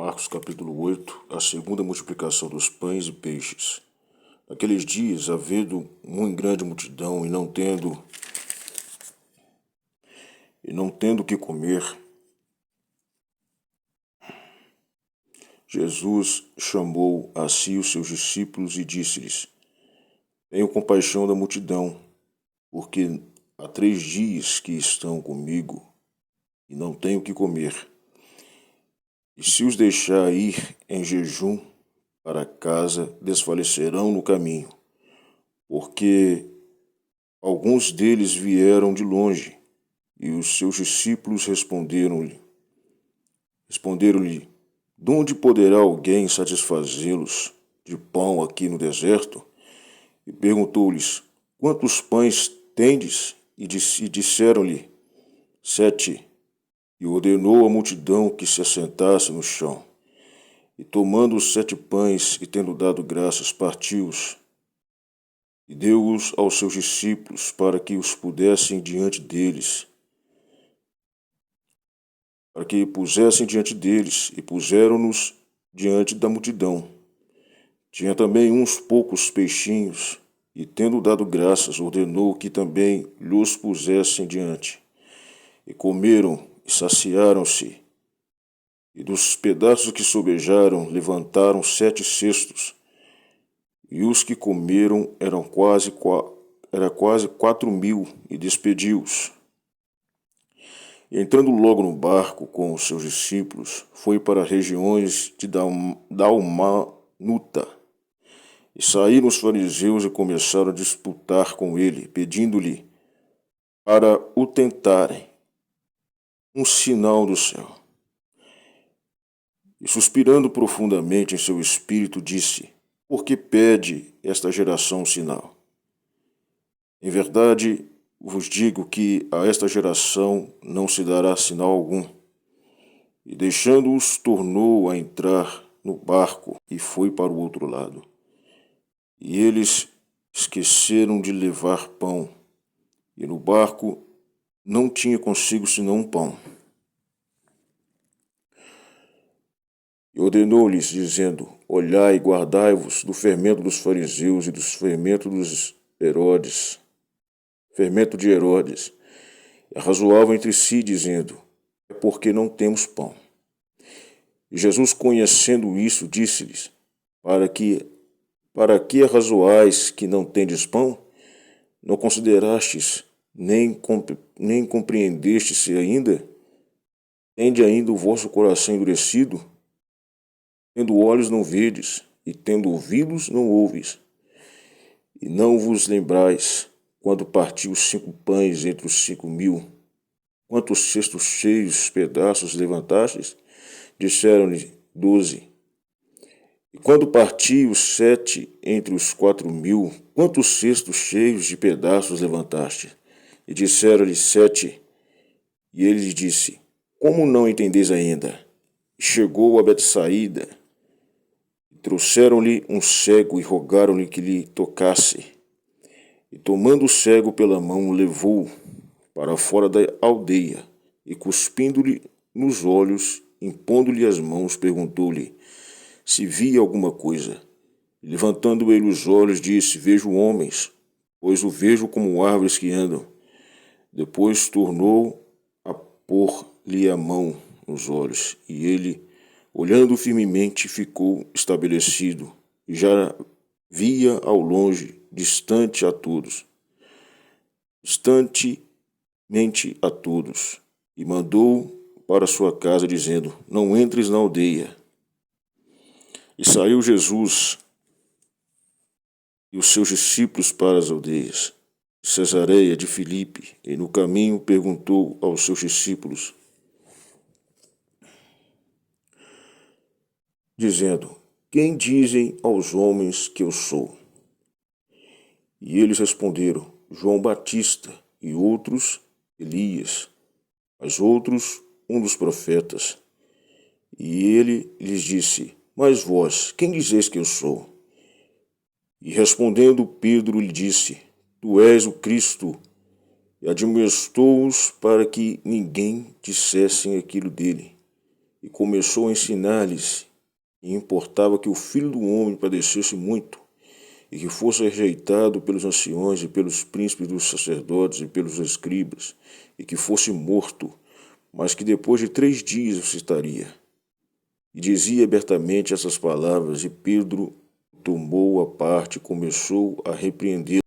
Marcos capítulo 8, a segunda multiplicação dos pães e peixes. Naqueles dias, havendo muito grande multidão e não tendo que comer, Jesus chamou a si os seus discípulos e disse-lhes: Tenho compaixão da multidão, porque há 3 dias que estão comigo e não tenho que comer. E se os deixar ir em jejum para casa, desfalecerão no caminho, porque alguns deles vieram de longe. E os seus discípulos responderam-lhe, de onde poderá alguém satisfazê-los de pão aqui no deserto? E perguntou-lhes, quantos pães tendes? E disseram-lhe, 7. E ordenou à multidão que se assentasse no chão. E tomando os 7 pães e tendo dado graças, partiu-os e deu-os aos seus discípulos para que os pusessem diante deles. E puseram-nos diante da multidão. Tinha também uns poucos peixinhos, e tendo dado graças, ordenou que também lhos pusessem diante. E comeram e saciaram-se. E dos pedaços que sobejaram, levantaram 7 cestos. E os que comeram era quase 4.000, e despediu-os. E entrando logo no barco com os seus discípulos, foi para as regiões de Dalmanuta. E saíram os fariseus e começaram a disputar com ele, pedindo-lhe para o tentarem um sinal do céu. E suspirando profundamente em seu espírito, disse, por que pede esta geração um sinal? Em verdade, vos digo que a esta geração não se dará sinal algum. E deixando-os, tornou a entrar no barco e foi para o outro lado. E eles esqueceram de levar pão, e no barco não tinha consigo senão um pão. E ordenou-lhes, dizendo, olhai e guardai-vos do fermento dos fariseus e dos fermento de Herodes. E arrazoavam entre si, dizendo, é porque não temos pão. E Jesus, conhecendo isso, disse-lhes, para que arrazoais que não tendes pão? Não considerastes, nem compreendestes ainda? Tende ainda o vosso coração endurecido? Tendo olhos não vedes, e tendo ouvidos não ouves. E não vos lembrais, quando partiu os 5 pães entre os 5.000, quantos cestos cheios pedaços levantastes? Disseram-lhe 12. E quando partiu os 7 entre os 4.000, quantos cestos cheios de pedaços levantaste? E disseram-lhe 7. E ele lhes disse, como não entendeis ainda? E chegou a Betsaída, e trouxeram-lhe um cego e rogaram-lhe que lhe tocasse. E tomando o cego pela mão, levou-o para fora da aldeia, e cuspindo-lhe nos olhos, impondo-lhe as mãos, perguntou-lhe se via alguma coisa. E levantando ele os olhos, disse, vejo homens, pois o vejo como árvores que andam. Depois tornou a pôr-lhe a mão nos olhos, e ele, olhando firmemente, ficou estabelecido, e já via ao longe, distantemente a todos, e mandou para sua casa, dizendo, não entres na aldeia. E saiu Jesus e os seus discípulos para as aldeias de Cesareia de Filipe, e no caminho perguntou aos seus discípulos, dizendo, quem dizem aos homens que eu sou? E eles responderam, João Batista, e outros, Elias, mas outros, um dos profetas. E ele lhes disse, mas vós, quem dizeis que eu sou? E respondendo Pedro lhe disse, tu és o Cristo. E admoestou-os para que ninguém dissessem aquilo dele. E e começou a ensinar-lhes que importava que o Filho do Homem padecesse muito, e que fosse rejeitado pelos anciões e pelos príncipes dos sacerdotes e pelos escribas, e que fosse morto, mas que depois de 3 dias ressuscitaria. E dizia abertamente essas palavras, e Pedro tomou à parte e começou a repreendê-lo.